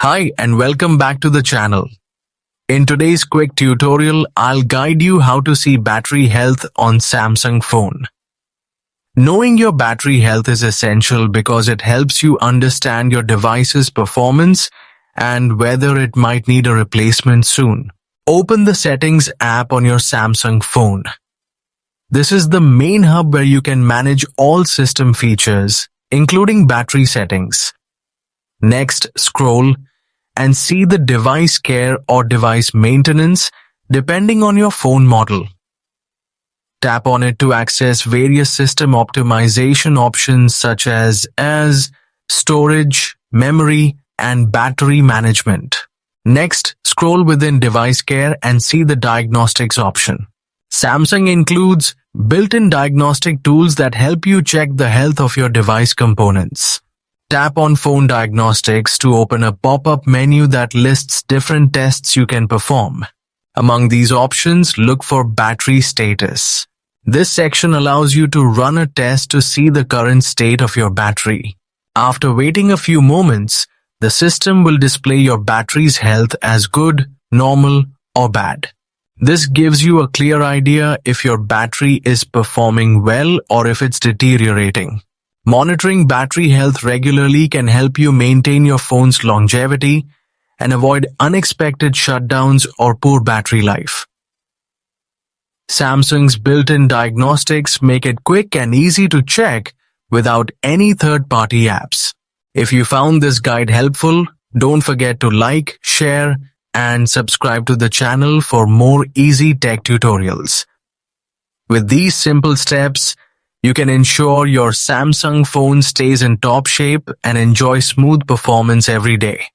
Hi and welcome back to the channel. In today's quick tutorial, I'll guide you how to see battery health on Samsung phone. Knowing your battery health is essential because it helps you understand your device's performance and whether it might need a replacement soon. Open the Settings app on your Samsung phone. This is the main hub where you can manage all system features, including battery settings. Next, scroll and see the device care or device maintenance depending on your phone model. Tap on it to access various system optimization options such as storage, memory, and battery management. Next, scroll within device care and see the diagnostics option. Samsung includes built-in diagnostic tools that help you check the health of your device components. Tap on Phone Diagnostics to open a pop-up menu that lists different tests you can perform. Among these options, look for battery status. This section allows you to run a test to see the current state of your battery. After waiting a few moments, the system will display your battery's health as good, normal, or bad. This gives you a clear idea if your battery is performing well or if it's deteriorating. Monitoring battery health regularly can help you maintain your phone's longevity and avoid unexpected shutdowns or poor battery life. Samsung's built-in diagnostics make it quick and easy to check without any third-party apps. If you found this guide helpful, don't forget to like, share, and subscribe to the channel for more easy tech tutorials. With these simple steps, you can ensure your Samsung phone stays in top shape and enjoy smooth performance every day.